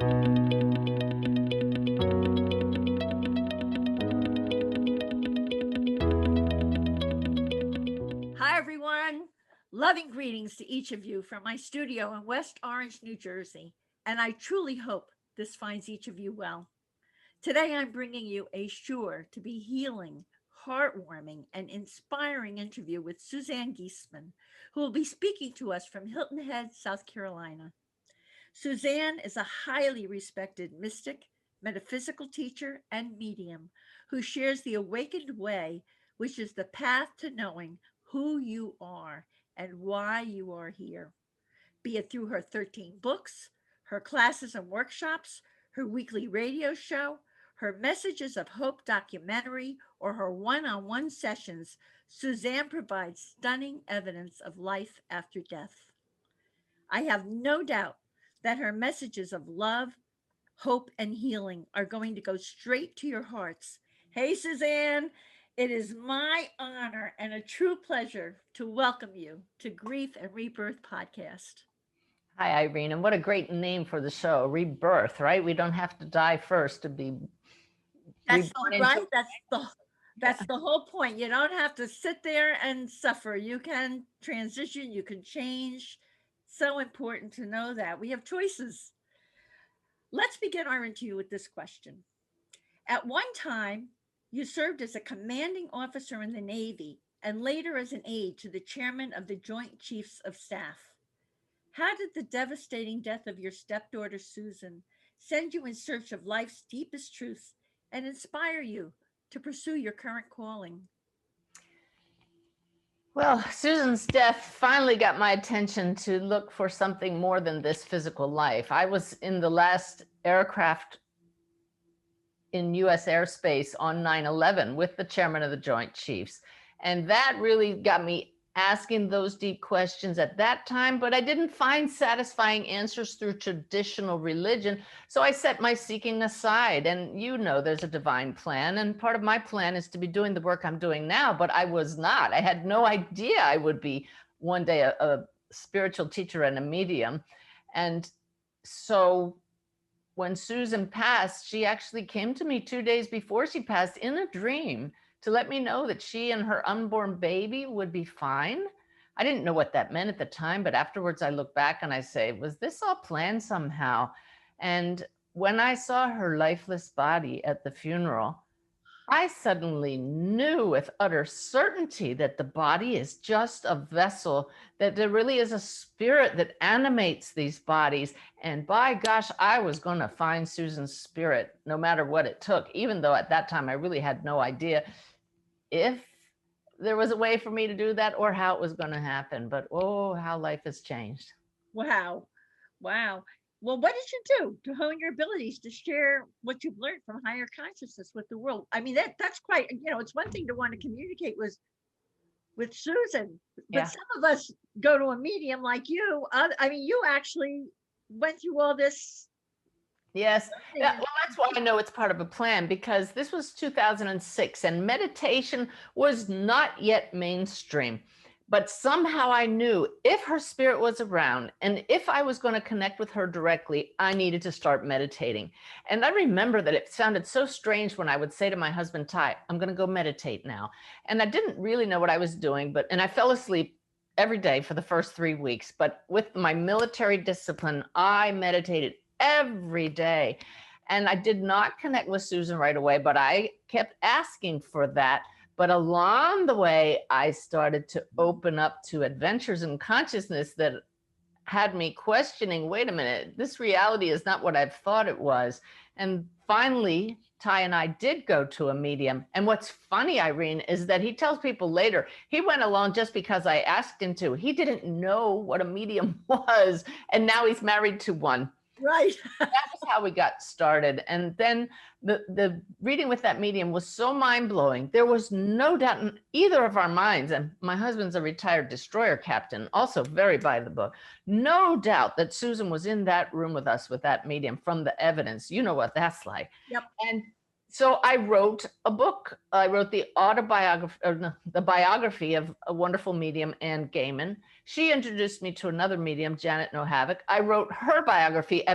Hi, everyone. Loving greetings to each of you from my studio in West Orange, New Jersey, and I truly hope this finds each of you well. Today, I'm bringing you a sure to be healing, heartwarming, and inspiring interview with Suzanne Giesemann, who will be speaking to us from Hilton Head, South Carolina. Suzanne is a highly respected mystic, metaphysical teacher, and medium who shares the awakened way, which is the path to knowing who you are and why you are here, be it through her 13 books, her classes and workshops, her weekly radio show, her Messages of Hope documentary, or her one on one sessions. Suzanne provides stunning evidence of life after death. I have no doubt that her messages of love, hope, and healing are going to go straight to your hearts. Hey, Suzanne, it is my honor and a true pleasure to welcome you to Grief and Rebirth podcast. Hi, Irene, and what a great name for the show, Rebirth, right? We don't have to die first to be That's reborn right. into. That's the whole point. You don't have to sit there and suffer. You can transition, you can change. So important to know that we have choices. Let's begin our interview with this question. At one time, you served as a commanding officer in the Navy and later as an aide to the chairman of the Joint Chiefs of Staff. How did the devastating death of your stepdaughter, Susan, send you in search of life's deepest truths and inspire you to pursue your current calling? Well, Susan's death finally got my attention to look for something more than this physical life. I was in the last aircraft in US airspace on 9/11 with the chairman of the Joint Chiefs. And that really got me asking those deep questions at that time, but I didn't find satisfying answers through traditional religion. So I set my seeking aside. And you know, there's a divine plan. And part of my plan is to be doing the work I'm doing now, but I was not. I had no idea I would be one day a spiritual teacher and a medium. And so when Susan passed, she actually came to me 2 days before she passed in a dream to let me know that she and her unborn baby would be fine. I didn't know what that meant at the time, but afterwards I look back and I say, was this all planned somehow? And when I saw her lifeless body at the funeral, I suddenly knew with utter certainty that the body is just a vessel, that there really is a spirit that animates these bodies. And by gosh, I was going to find Susan's spirit no matter what it took, even though at that time I really had no idea if there was a way for me to do that or how it was going to happen. But oh, how life has changed. Wow. Wow. Well, what did you do to hone your abilities to share what you've learned from higher consciousness with the world? I mean, that's quite, it's one thing to want to communicate with Susan, but Yeah. some of us go to a medium like you. I mean, you actually went through all this. Yes. And Well, that's why I know it's part of a plan, because this was 2006 and meditation was not yet mainstream. But somehow I knew if her spirit was around and if I was going to connect with her directly, I needed to start meditating. And I remember that it sounded so strange when I would say to my husband, Ty, I'm going to go meditate now. And I didn't really know what I was doing, and I fell asleep every day for the first 3 weeks. But with my military discipline, I meditated every day. And I did not connect with Susan right away, but I kept asking for that. But along the way, I started to open up to adventures in consciousness that had me questioning, wait a minute, this reality is not what I've thought it was. And finally, Ty and I did go to a medium. And what's funny, Irene, is that he tells people later, he went along just because I asked him to. He didn't know what a medium was. And now he's married to one. right. That was how we got started. And then the reading with that medium was so mind-blowing. There was no doubt in either of our minds, and my husband's a retired destroyer captain, also very by the book, no doubt that Susan was in that room with us with that medium from the evidence. You know what that's like. Yep. And so I wrote a book. I wrote the autobiography, or no, the biography of a wonderful medium, Anne Gaiman. She introduced me to another medium, Janet No Havoc. I wrote her biography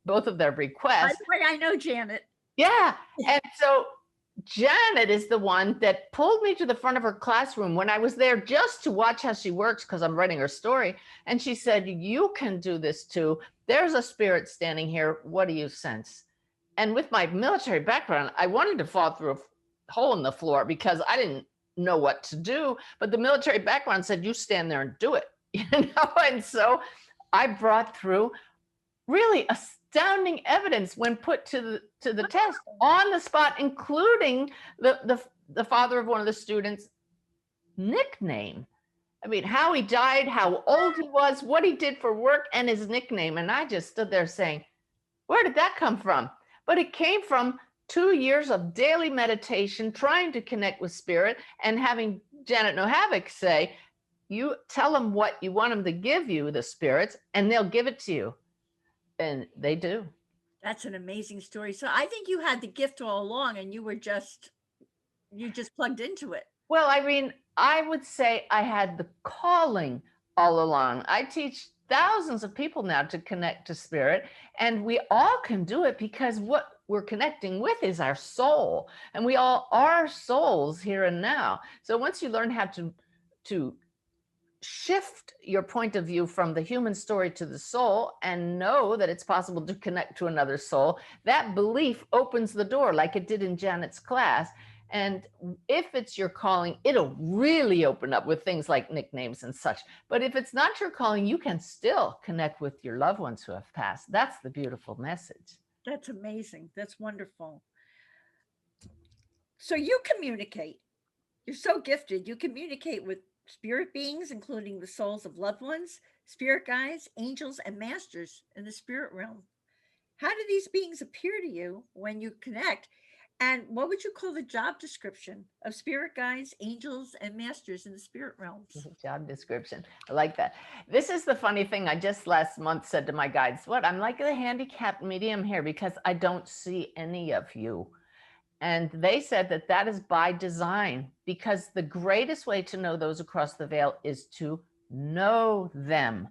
both of their By requests. the way, I know Janet. Yeah. And so Janet is the one that pulled me to the front of her classroom when I was there just to watch how she works, because I'm writing her story. And she said, you can do this too. There's a spirit standing here. What do you sense? And with my military background, I wanted to fall through a hole in the floor because I didn't know what to do. But the military background said, you stand there and do it. And so I brought through really astounding evidence when put to the test on the spot, including the father of one of the students' nickname. I mean, how he died, how old he was, what he did for work, and his nickname. And I just stood there saying, where did that come from? But it came from 2 years of daily meditation, trying to connect with spirit, and having Janet Nohavik say, you tell them what you want them to give you, the spirits, and they'll give it to you. And they do. That's an amazing story. So I think you had the gift all along and you just plugged into it. Well, Irene, I would say I had the calling all along. I teach thousands of people now to connect to spirit, and we all can do it because what we're connecting with is our soul, and we all are souls here and now. So once you learn how to shift your point of view from the human story to the soul and know that it's possible to connect to another soul, that belief opens the door like it did in Janet's class. And if it's your calling, it'll really open up with things like nicknames and such. But if it's not your calling, you can still connect with your loved ones who have passed. That's the beautiful message. That's amazing. That's wonderful. So you communicate. You're so gifted. You communicate with spirit beings, including the souls of loved ones, spirit guides, angels, and masters in the spirit realm. How do these beings appear to you when you connect? And what would you call the job description of spirit guides, angels, and masters in the spirit realms? Job description. I like that. This is the funny thing. I just last month said to my guides, what? I'm like a handicapped medium here because I don't see any of you. And they said that that is by design, because the greatest way to know those across the veil is to know them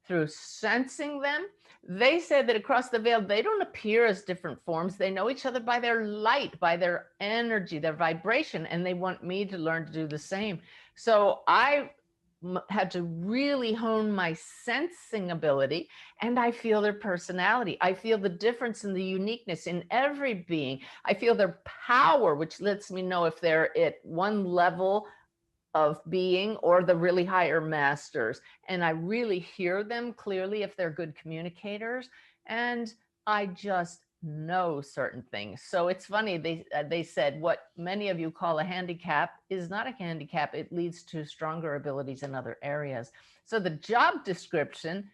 through sensing them. They said that across the veil, they don't appear as different forms. They know each other by their light, by their energy, their vibration, and they want me to learn to do the same. So I had to really hone my sensing ability, and I feel their personality. I feel the difference in the uniqueness in every being. I feel their power, which lets me know if they're at one level of being or the really higher masters. And I really hear them clearly if they're good communicators. And I just know certain things. So it's funny, they said what many of you call a handicap is not a handicap. It leads to stronger abilities in other areas. So the job description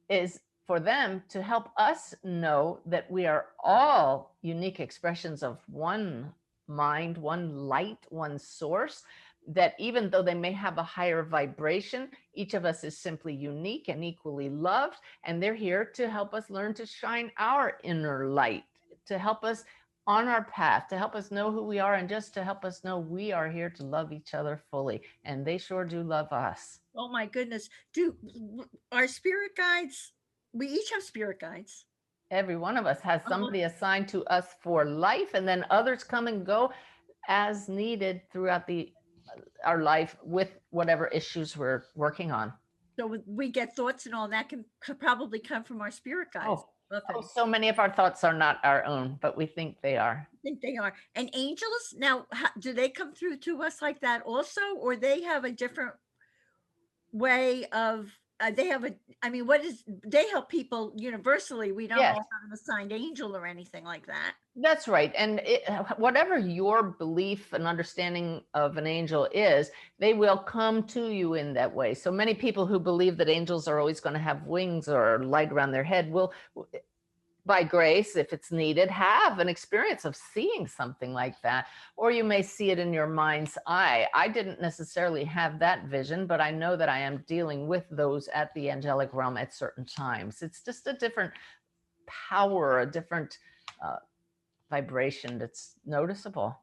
is for them to help us know that we are all unique expressions of one mind, one light, one source, that even though they may have a higher vibration, each of us is simply unique and equally loved. And they're here to help us learn to shine our inner light, to help us on our path, to help us know who we are, and just to help us know we are here to love each other fully. And they sure do love us. Oh my goodness. Do our spirit guides, we each have spirit guides. Every one of us has somebody assigned to us for life, and then others come and go as needed throughout our life with whatever issues we're working on. So we get thoughts and all that could probably come from our spirit guides. So many of our thoughts are not our own, but we think they are. I think they are. And angels, now, do they come through to us like that also, or they have a different way of, they help people universally. We don't all have an assigned angel or anything like that. That's right. And whatever your belief and understanding of an angel is, they will come to you in that way. So many people who believe that angels are always going to have wings or light around their head will, by grace, if it's needed, have an experience of seeing something like that. Or you may see it in your mind's eye. I didn't necessarily have that vision, but I know that I am dealing with those at the angelic realm at certain times. It's just a different power, a different vibration that's noticeable.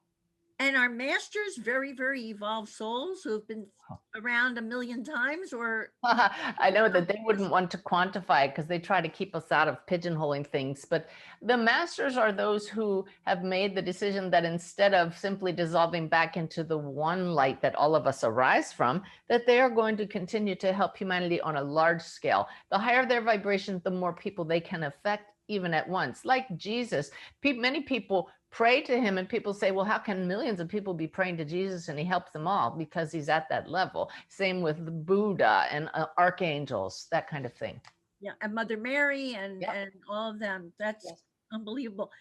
And are masters very, very evolved souls who have been around a million times, or I know that they wouldn't want to quantify it because they try to keep us out of pigeonholing things. But the masters are those who have made the decision that instead of simply dissolving back into the one light that all of us arise from, that they are going to continue to help humanity on a large scale. The higher their vibration, the more people they can affect even at once. Like Jesus, many people pray to him, and people say, well, how can millions of people be praying to Jesus and he helps them all? Because he's at that level. Same with the Buddha and archangels, that kind of thing. yeah, and Mother Mary and Yep. and all of them. That's Yes. unbelievable.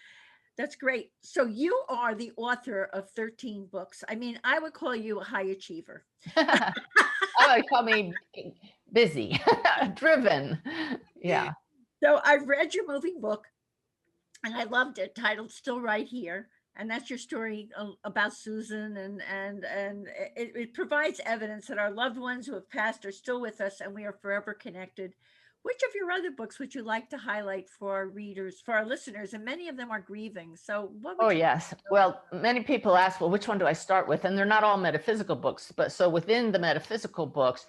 That's great. So you are the author of 13 books. I mean, I would call you a high achiever. I would call me busy, driven. Yeah. So I've read your moving book, and I loved it, titled "Still Right Here," and that's your story about Susan, and it provides evidence that our loved ones who have passed are still with us, and we are forever connected. Which of your other books would you like to highlight for our readers, for our listeners? And many of them are grieving. So, what would Oh, you? yes. Well, many people ask, well, which one do I start with? And they're not all metaphysical books, but so within the metaphysical books,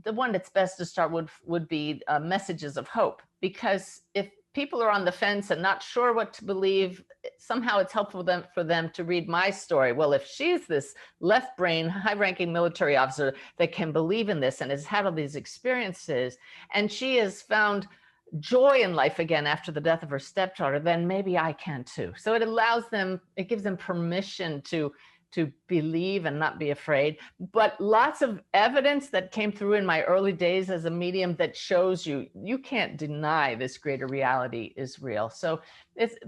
the one that's best to start would be Messages of Hope, because if people are on the fence and not sure what to believe, somehow it's helpful for them to read my story. Well, if she's this left brain, high ranking military officer that can believe in this and has had all these experiences, and she has found joy in life again after the death of her stepdaughter, then maybe I can too. So it gives them permission to believe and not be afraid. But lots of evidence that came through in my early days as a medium that shows you can't deny this greater reality is real. So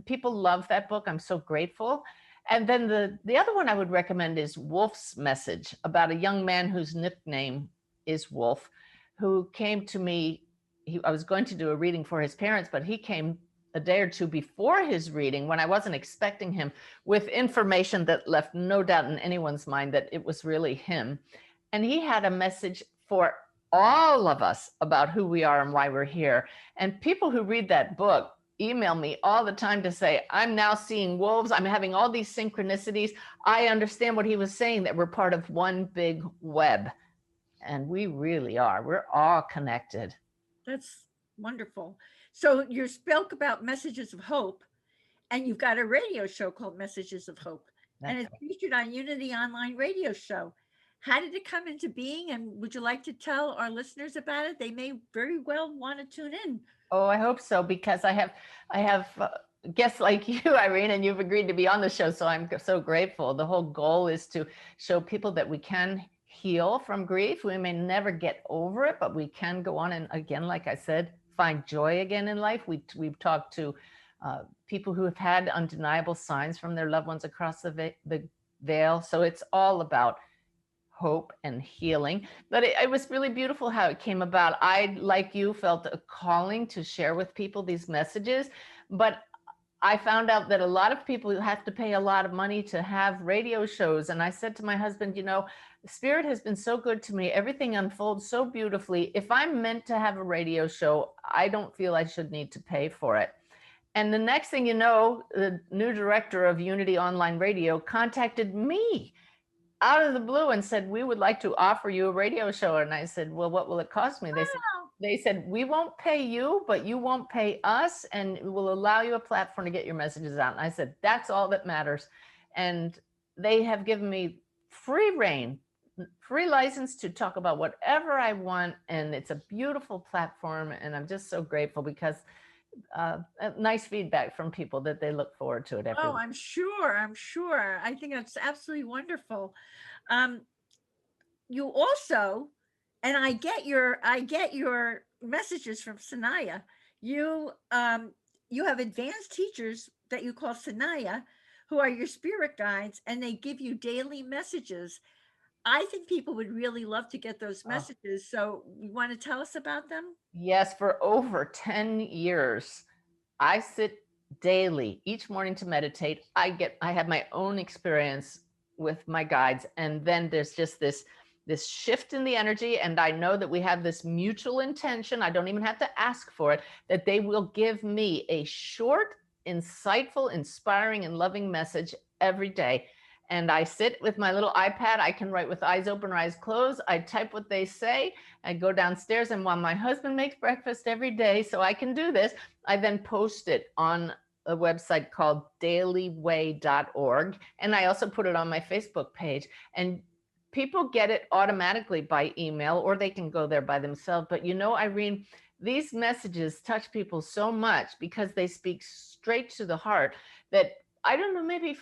people love that book. I'm so grateful. And then the other one I would recommend is Wolf's Message, about a young man whose nickname is Wolf, who came to me. I was going to do a reading for his parents, but he came a day or two before his reading, when I wasn't expecting him, with information that left no doubt in anyone's mind that it was really him. And he had a message for all of us about who we are and why we're here. And people who read that book email me all the time to say, I'm now seeing wolves. I'm having all these synchronicities. I understand what he was saying, that we're part of one big web. And we really are. We're all connected. That's wonderful. So you spoke about Messages of Hope, and you've got a radio show called Messages of Hope, and it's featured on Unity Online Radio Show. How did it come into being, and would you like to tell our listeners about it? They may very well want to tune in. Oh, I hope so, because I have guests like you, Irene, and you've agreed to be on the show, so I'm so grateful. The whole goal is to show people that we can heal from grief. We may never get over it, but we can go on and, again, like I said, find joy again in life. We've talked to people who have had undeniable signs from their loved ones across the veil. So it's all about hope and healing. But it was really beautiful how it came about. I, like you, felt a calling to share with people these messages, but I found out that a lot of people have to pay a lot of money to have radio shows. And I said to my husband, Spirit has been so good to me. Everything unfolds so beautifully. If I'm meant to have a radio show, I don't feel I should need to pay for it. And the next thing you know, the new director of Unity Online Radio contacted me out of the blue and said, we would like to offer you a radio show. And I said, well, what will it cost me? They said, we won't pay you, but you won't pay us, and we'll allow you a platform to get your messages out. And I said, that's all that matters. And they have given me free reign, free license to talk about whatever I want. And it's a beautiful platform. And I'm just so grateful, because nice feedback from people that they look forward to it every week. I'm sure. I think that's absolutely wonderful. You also, and I get your messages from Sanaya. You have advanced teachers that you call Sanaya, who are your spirit guides, and they give you daily messages. I think people would really love to get those messages. So you want to tell us about them? Yes, for over 10 years, I sit daily each morning to meditate. I have my own experience with my guides, and then there's just this shift in the energy, and I know that we have this mutual intention. I don't even have to ask for it, that they will give me a short, insightful, inspiring, and loving message every day. And I sit with my little iPad. I can write with eyes open or eyes closed. I type what they say. I go downstairs, and while my husband makes breakfast every day, so I can do this, I then post it on a website called dailyway.org. And I also put it on my Facebook page. And people get it automatically by email, or they can go there by themselves. But you know, Irene, these messages touch people so much because they speak straight to the heart that, I don't know, maybe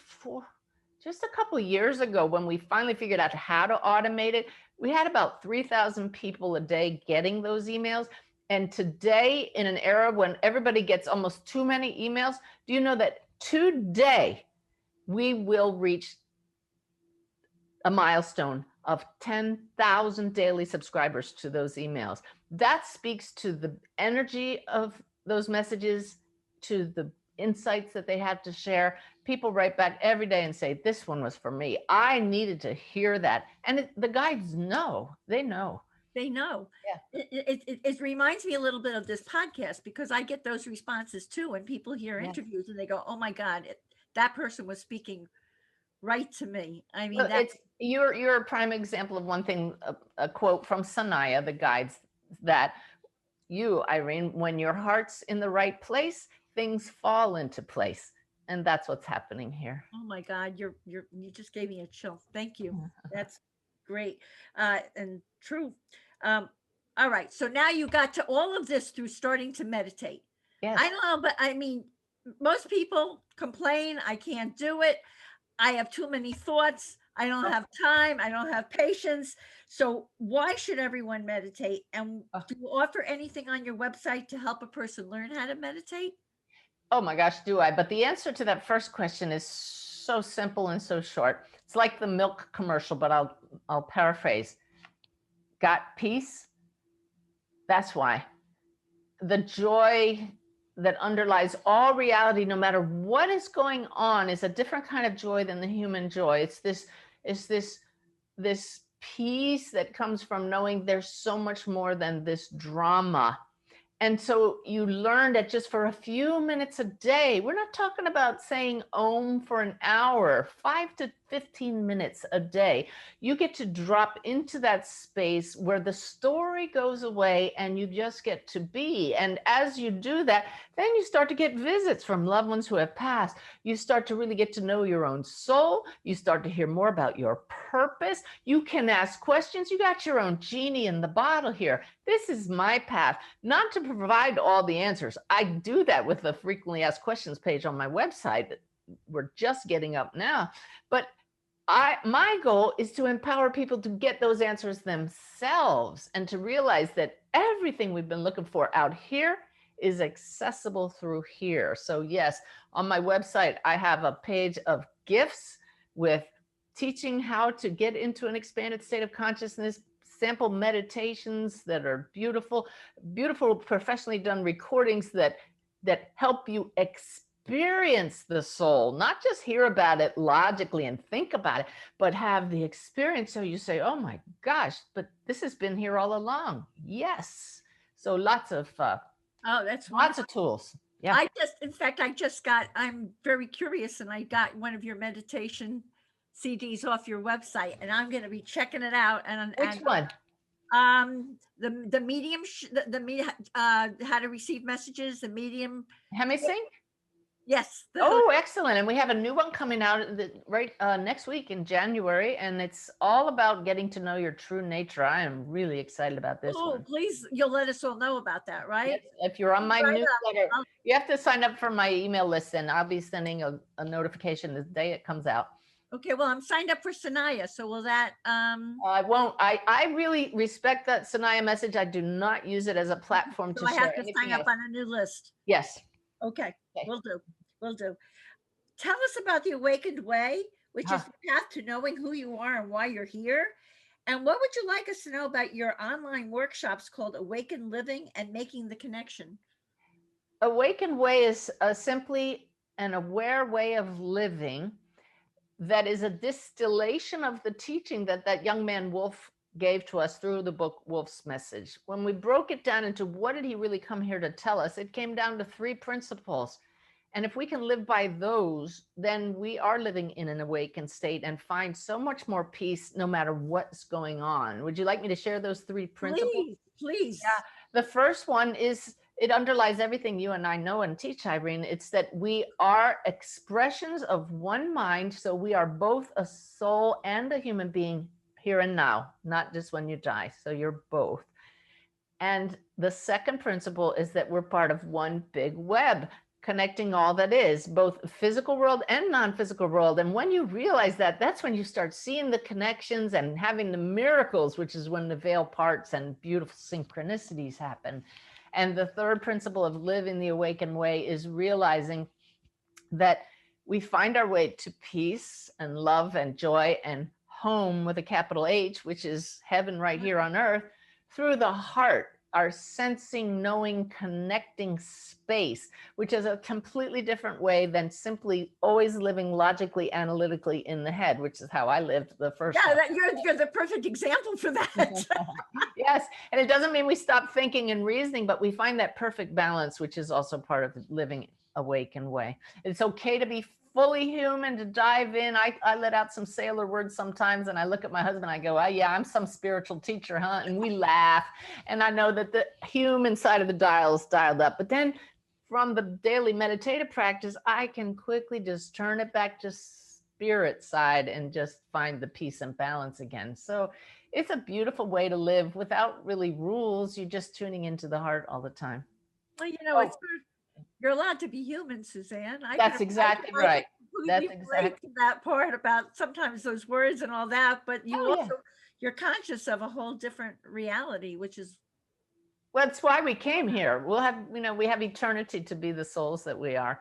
just a couple of years ago, when we finally figured out how to automate it, we had about 3,000 people a day getting those emails. And today, in an era when everybody gets almost too many emails, do you know that today we will reach a milestone of 10,000 daily subscribers to those emails? That speaks to the energy of those messages, to the insights that they have to share. People write back every day and say, this one was for me. I needed to hear that. And the guides know, they know. They know. Yeah. It reminds me a little bit of this podcast, because I get those responses too when people hear Yeah. interviews and they go, oh my God, that person was speaking right to me. I mean, Well, you're a prime example of one thing, a quote from Sanaya, the guides, that you, Irene, when your heart's in the right place, things fall into place. And that's what's happening here. oh my God, you just gave me a chill. Thank you. That's great. And true. All right. So now you got to all of this through starting to meditate. Yes. I don't know, but I mean, most people complain, I can't do it. I have too many thoughts. I don't have time. I don't have patience. So why should everyone meditate? And do you offer anything on your website to help a person learn how to meditate? Oh my gosh, do I? But the answer to that first question is so simple and so short. It's like the milk commercial, but I'll paraphrase. Got peace? That's why. The joy that underlies all reality, no matter what is going on, is a different kind of joy than the human joy. It's this peace that comes from knowing there's so much more than this drama. And so you learn that just for a few minutes a day, we're not talking about saying Om for an hour, 5 to 15 minutes a day. You get to drop into that space where the story goes away and you just get to be. And as you do that, then you start to get visits from loved ones who have passed. You start to really get to know your own soul. You start to hear more about your purpose. You can ask questions. You got your own genie in the bottle here. This is my path, not to provide all the answers. I do that with the frequently asked questions page on my website that we're just getting up now. But my goal is to empower people to get those answers themselves and to realize that everything we've been looking for out here is accessible through here. So yes, on my website, I have a page of gifts with teaching how to get into an expanded state of consciousness, sample meditations that are beautiful, beautiful professionally done recordings that help you experience the soul, not just hear about it logically and think about it, but have the experience. So you say, oh my gosh, but this has been here all along. Yes. So lots of that's lots of tools. Yeah. I'm very curious, and I got one of your meditation CDs off your website, and I'm going to be checking it out. Which one? The medium, how to receive messages, the medium. Hemisync? Yes. Oh, excellent. And we have a new one coming out next week in January, and it's all about getting to know your true nature. I am really excited about this one. Please, you'll let us all know about that, right? Yes, if you're on my newsletter, you have to sign up for my email list, and I'll be sending a notification the day it comes out. Okay, well, I'm signed up for Sanaya, so will that I won't. I really respect that Sanaya message. I do not use it as a platform to share. I have to sign up on a new list. Yes. Okay. Will do. Tell us about the Awakened Way, which is the path to knowing who you are and why you're here. And what would you like us to know about your online workshops called Awakened Living and Making the Connection? Awakened Way is simply an aware way of living that is a distillation of the teaching that young man Wolf gave to us through the book Wolf's Message. When we broke it down into what did he really come here to tell us, it came down to 3 principles. And if we can live by those, then we are living in an awakened state and find so much more peace no matter what's going on. Would you like me to share those three principles? Please, please. Yeah. The first one is, it underlies everything you and I know and teach, Irene. It's that we are expressions of one mind. So we are both a soul and a human being here and now, not just when you die. So you're both. And the second principle is that we're part of one big web, connecting all that is, both physical world and non-physical world. And when you realize that, that's when you start seeing the connections and having the miracles, which is when the veil parts and beautiful synchronicities happen. And the third principle of living the awakened way is realizing that we find our way to peace and love and joy and home with a capital H, which is heaven right here on earth, through the heart, our sensing, knowing, connecting space, which is a completely different way than simply always living logically, analytically in the head, which is how I lived the first Yeah, time. you're the perfect example for that. Yes, and it doesn't mean we stop thinking and reasoning, but we find that perfect balance, which is also part of living awakened way. It's okay to be fully human, to dive in. I let out some sailor words sometimes, and I look at my husband, I go, oh yeah, I'm some spiritual teacher, huh? And we laugh. And I know that the human side of the dial is dialed up. But then from the daily meditative practice, I can quickly just turn it back to spirit side and just find the peace and balance again. So it's a beautiful way to live without really rules. You're just tuning into the heart all the time. Well, you know, it's you're allowed to be human, Suzanne. That's exactly right. That's Completely exactly relate to that part about sometimes those words and all that, but you Oh, yeah. also you're conscious of a whole different reality, which is Well, that's why we came here. We'll have, we have eternity to be the souls that we are.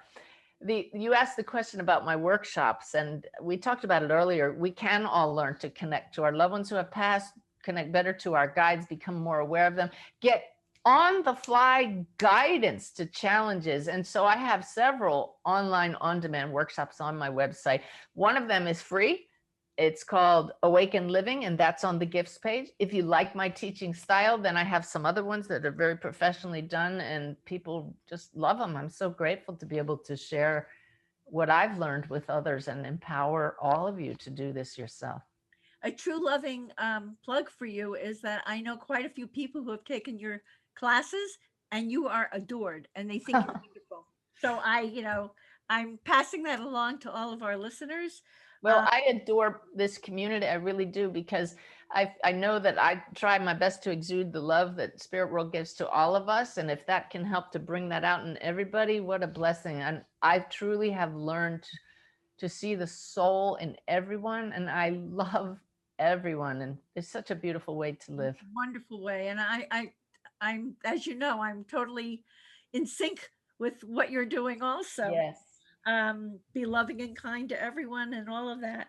You asked the question about my workshops, and we talked about it earlier. We can all learn to connect to our loved ones who have passed, connect better to our guides, become more aware of them, get on the fly guidance to challenges. And so I have several online on-demand workshops on my website. One of them is free. It's called Awaken Living, and that's on the gifts page. If you like my teaching style, then I have some other ones that are very professionally done and people just love them. I'm so grateful to be able to share what I've learned with others and empower all of you to do this yourself. a true loving plug for you is that I know quite a few people who have taken your classes and you are adored and they think you're wonderful. So I'm passing that along to all of our listeners. Well, I adore this community. I really do, because I know that I try my best to exude the love that Spirit World gives to all of us. And if that can help to bring that out in everybody, what a blessing. And I truly have learned to see the soul in everyone. And I love everyone. And it's such a beautiful way to live. Wonderful way. And I'm, as you know, I'm totally in sync with what you're doing also. Yes. Be loving and kind to everyone and all of that.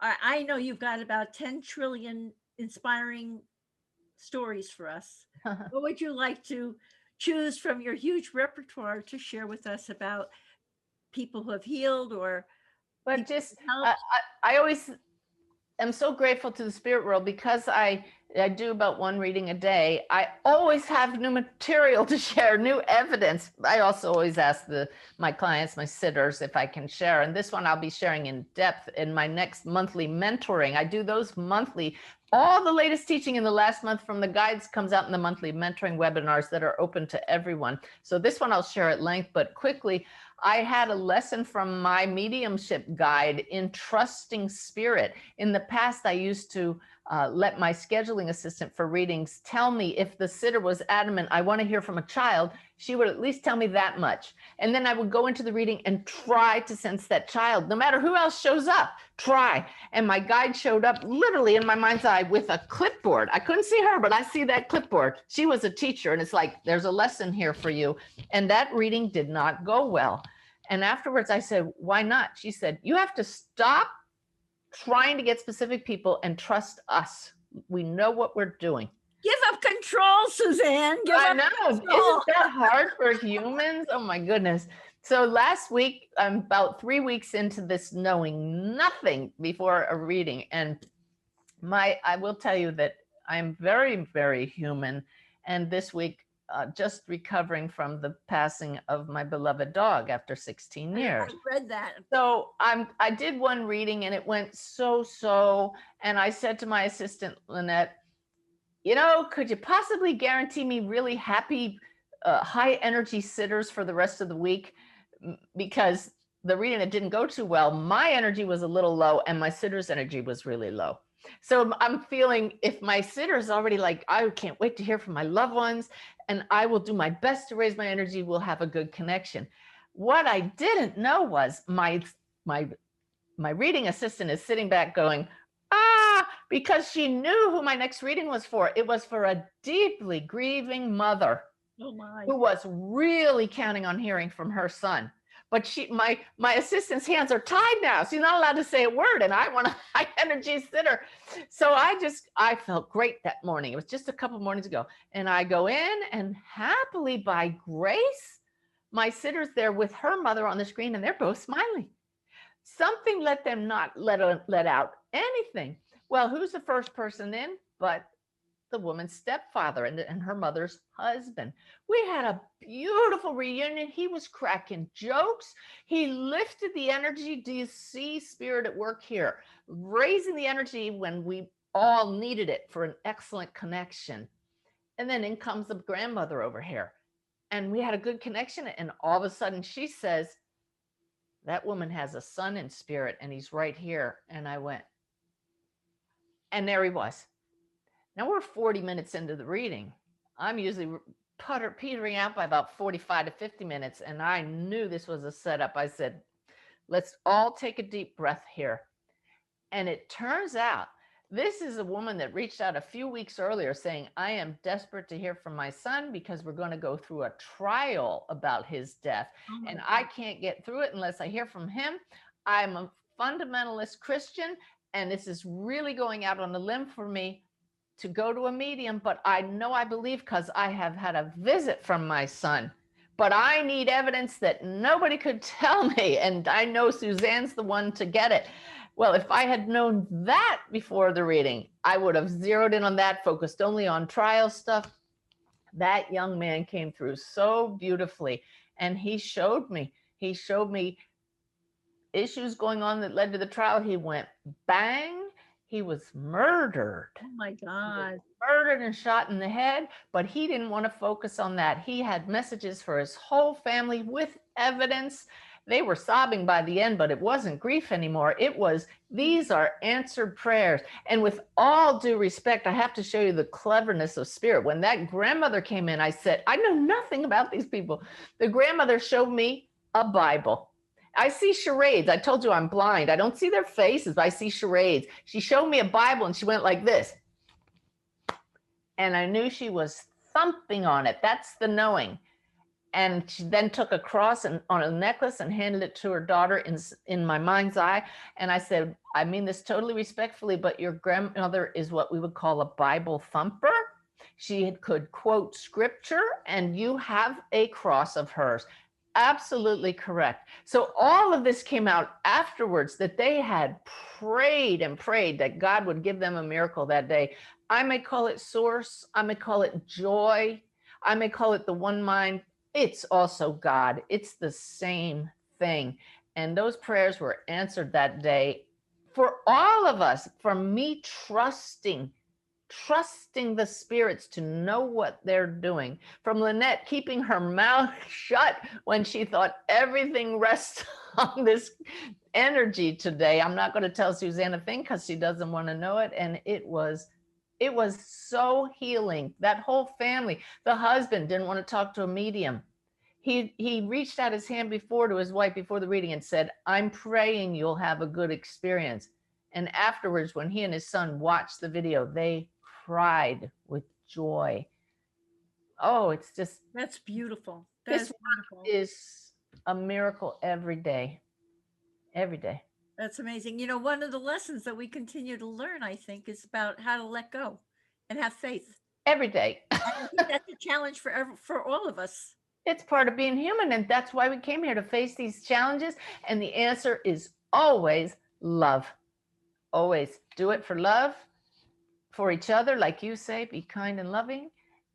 I know you've got about 10 trillion inspiring stories for us. What would you like to choose from your huge repertoire to share with us about people who have healed or But just, I always am so grateful to the Spirit World, because I do about one reading a day. I always have new material to share, new evidence. I also always ask my clients, my sitters, if I can share. And this one I'll be sharing in depth in my next monthly mentoring. I do those monthly. All the latest teaching in the last month from the guides comes out in the monthly mentoring webinars that are open to everyone. So this one I'll share at length, but quickly, I had a lesson from my mediumship guide in trusting spirit. In the past, I used to let my scheduling assistant for readings tell me if the sitter was adamant, I want to hear from a child, she would at least tell me that much. And then I would go into the reading and try to sense that child, no matter who else shows up, try. And my guide showed up literally in my mind's eye with a clipboard. I couldn't see her, but I see that clipboard. She was a teacher, and it's like, there's a lesson here for you. And that reading did not go well. And afterwards I said, why not? She said, you have to stop trying to get specific people and trust us. We know what we're doing. give up control, Suzanne. I know. Isn't that hard for humans? Oh my goodness. So last week, I'm about 3 weeks into this knowing nothing before a reading. And I will tell you that I'm very, very human. And this week just recovering from the passing of my beloved dog after 16 years. I read that. So I did one reading and it went so. And I said to my assistant, Lynette, could you possibly guarantee me really happy, high energy sitters for the rest of the week? Because the reading that didn't go too well, my energy was a little low and my sitter's energy was really low. So I'm feeling, if my sitter is already like, I can't wait to hear from my loved ones and I will do my best to raise my energy, we'll have a good connection. What I didn't know was my reading assistant is sitting back going, because she knew who my next reading was for. It was for a deeply grieving mother who was really counting on hearing from her son. But my assistant's hands are tied now. She's not allowed to say a word, and I want a high energy sitter. So I felt great that morning. It was just a couple mornings ago. And I go in, and happily by grace, my sitter's there with her mother on the screen, and they're both smiling. Something let them not let out anything. Well, who's the first person in but the woman's stepfather and her mother's husband? We had a beautiful reunion. He was cracking jokes. He lifted the energy. Do you see spirit at work here? Raising the energy when we all needed it for an excellent connection. And then in comes the grandmother over here. And we had a good connection. And all of a sudden she says, that woman has a son in spirit and he's right here. And I went, and there he was. Now we're 40 minutes into the reading. I'm usually petering out by about 45 to 50 minutes. And I knew this was a setup. I said, let's all take a deep breath here. And it turns out this is a woman that reached out a few weeks earlier saying, I am desperate to hear from my son because we're going to go through a trial about his death. And I can't get through it unless I hear from him. I'm a fundamentalist Christian, and this is really going out on a limb for me to go to a medium, but I know I believe because I have had a visit from my son. But I need evidence that nobody could tell me, and I know Suzanne's the one to get it. Well, if I had known that before the reading, I would have zeroed in on that, focused only on trial stuff. That young man came through so beautifully, and he showed me issues going on that led to the trial. He went bang. He was murdered. Oh my God. Murdered and shot in the head, but he didn't want to focus on that. He had messages for his whole family with evidence. They were sobbing by the end, but it wasn't grief anymore. It was, these are answered prayers. And with all due respect, I have to show you the cleverness of spirit. When that grandmother came in, I said, I know nothing about these people. The grandmother showed me a Bible. I see charades. I told you I'm blind. I don't see their faces, but I see charades. She showed me a Bible and she went like this. And I knew she was thumping on it. That's the knowing. And she then took a cross on a necklace and handed it to her daughter in my mind's eye. And I said, I mean this totally respectfully, but your grandmother is what we would call a Bible thumper. She could quote scripture, and you have a cross of hers. Absolutely correct. So all of this came out afterwards, that they had prayed and prayed that God would give them a miracle that day. I may call it source. I may call it joy. I may call it the one mind. It's also God. It's the same thing. And those prayers were answered that day for all of us, for me trusting the spirits to know what they're doing. From Lynette keeping her mouth shut when she thought everything rests on this energy today. I'm not going to tell Suzanne a thing because she doesn't want to know it. And it was so healing. That whole family, the husband didn't want to talk to a medium. He reached out his hand before to his wife before the reading and said, I'm praying you'll have a good experience. And afterwards, when he and his son watched the video, they cried with joy. Oh, it's just, that's beautiful. This is a miracle every day. Every day. That's amazing. You know, one of the lessons that we continue to learn, I think, is about how to let go and have faith. Every day. I think that's a challenge for all of us. It's part of being human, and that's why we came here, to face these challenges. And the answer is always love. Always do it for love, for each other, like you say, be kind and loving,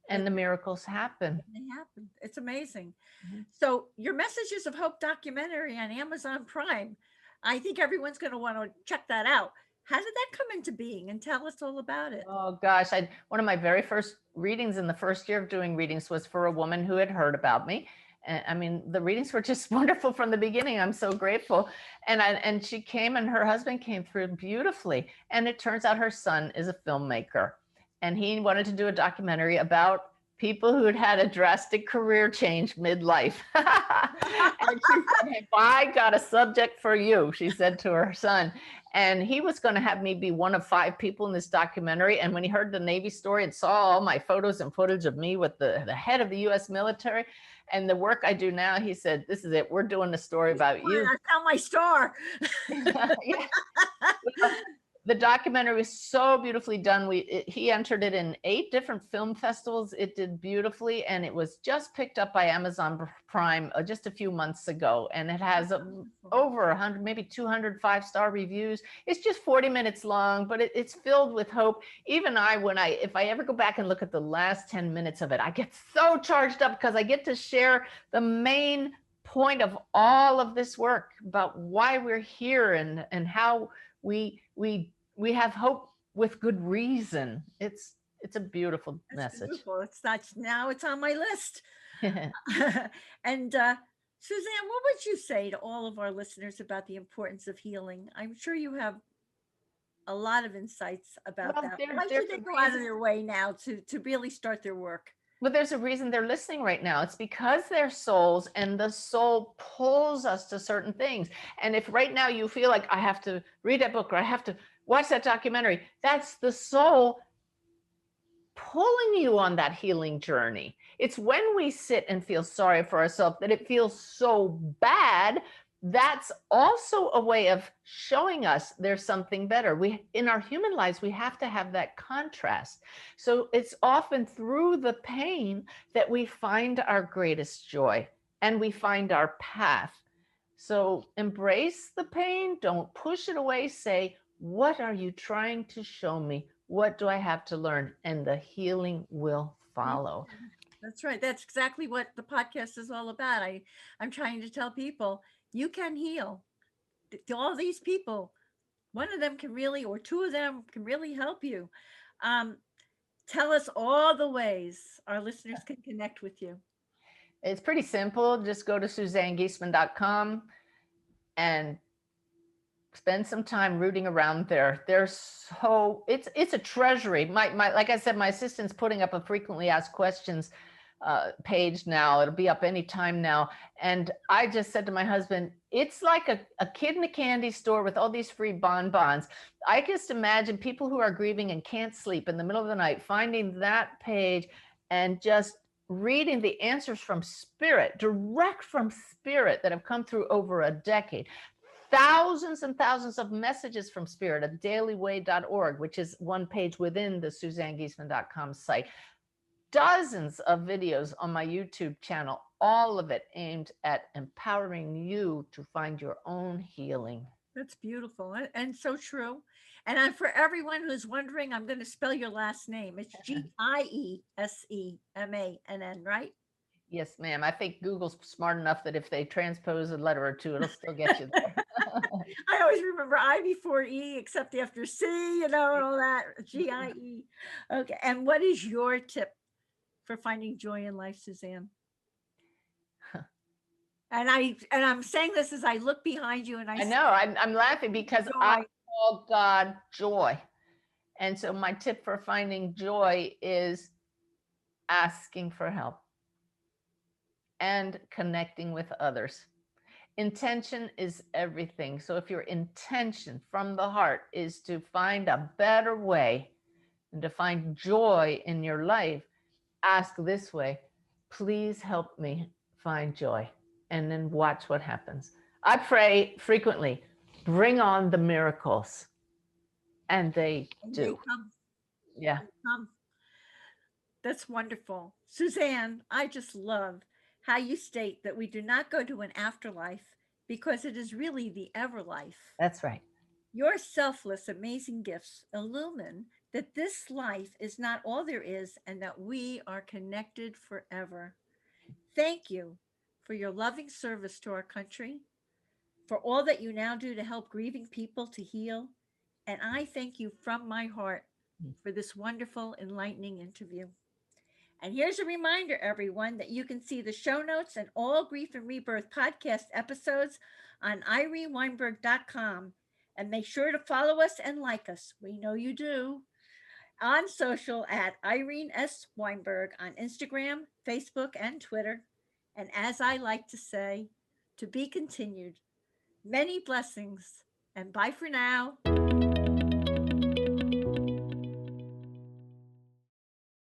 And the miracles happen. They happen. It's amazing. Mhm. So your Messages of Hope documentary on Amazon Prime, I think everyone's going to want to check that out. How did that come into being? And tell us all about it. Oh gosh, one of my very first readings in the first year of doing readings was for a woman who had heard about me. And I mean, the readings were just wonderful from the beginning. I'm so grateful. And she came and her husband came through beautifully. And it turns out her son is a filmmaker. And he wanted to do a documentary about people who had had a drastic career change midlife. And she said, "Hey, I got a subject for you," she said to her son. And he was going to have me be one of 5 people in this documentary. And when he heard the Navy story and saw all my photos and footage of me with the head of the US military and the work I do now, he said, "This is it. We're doing a story about you." I found my star. Yeah. Well, the documentary was so beautifully done. He entered it in 8 different film festivals. It did beautifully, and it was just picked up by Amazon Prime just a few months ago, and it has over 100, maybe 200 5-star reviews. It's just 40 minutes long, but it's filled with hope. Even if I ever go back and look at the last 10 minutes of it, I get so charged up because I get to share the main point of all of this work about why we're here and how we have hope with good reason. It's a beautiful message. Beautiful. It's on my list. And Suzanne, what would you say to all of our listeners about the importance of healing? I'm sure you have a lot of insights about Well, that. Why should they go out of their way now to really start their work? Well, there's a reason they're listening right now. It's because they're souls, and the soul pulls us to certain things. And if right now you feel like I have to read that book or I have to watch that documentary, that's the soul pulling you on that healing journey. It's when we sit and feel sorry for ourselves that it feels so bad. That's also a way of showing us there's something better. In our human lives, we have to have that contrast. So it's often through the pain that we find our greatest joy and we find our path. So embrace the pain, don't push it away. Say, what are you trying to show me? What do I have to learn? And the healing will follow. That's right. That's exactly what the podcast is all about. I'm trying to tell people you can heal. To all these people, one of them can really, or 2 of them can really help you. Tell us all the ways our listeners can connect with you. It's pretty simple. Just go to SuzanneGiesemann.com and spend some time rooting around there. It's a treasury. Like I said, my assistant's putting up a frequently asked questions page now. It'll be up anytime now. And I just said to my husband, it's like a kid in a candy store with all these free bonbons. I just imagine people who are grieving and can't sleep in the middle of the night, finding that page and just reading the answers from spirit, direct from spirit that have come through over a decade. Thousands and thousands of messages from spirit at dailyway.org, which is one page within the SuzanneGiesemann.com site. Dozens of videos on my YouTube channel, all of it aimed at empowering you to find your own healing. That's beautiful and so true. And for everyone who's wondering, I'm going to spell your last name. It's Giesemann, right? Yes, ma'am. I think Google's smart enough that if they transpose a letter or two, it'll still get you there. I always remember I before E, except after C, and all that. G-I-E. Okay. And what is your tip for finding joy in life, Suzanne? And I'm saying this as I look behind you and I know I'm laughing because I call God joy. And so my tip for finding joy is asking for help and connecting with others. Intention is everything. So if your intention from the heart is to find a better way and to find joy in your life, ask this way, please help me find joy, and then watch what happens. I pray frequently, bring on the miracles, and they do. They come. Yeah. They come. That's wonderful. Suzanne, I just love how you state that we do not go to an afterlife because it is really the everlife. That's right. Your selfless, amazing gifts illumine that this life is not all there is and that we are connected forever. Thank you for your loving service to our country, for all that you now do to help grieving people to heal. And I thank you from my heart for this wonderful, enlightening interview. And here's a reminder, everyone, that you can see the show notes and all Grief and Rebirth podcast episodes on ireneweinberg.com. And make sure to follow us and like us. We know you do. On social at Irene S. Weinberg on Instagram, Facebook, and Twitter. And as I like to say, to be continued. Many blessings, and bye for now.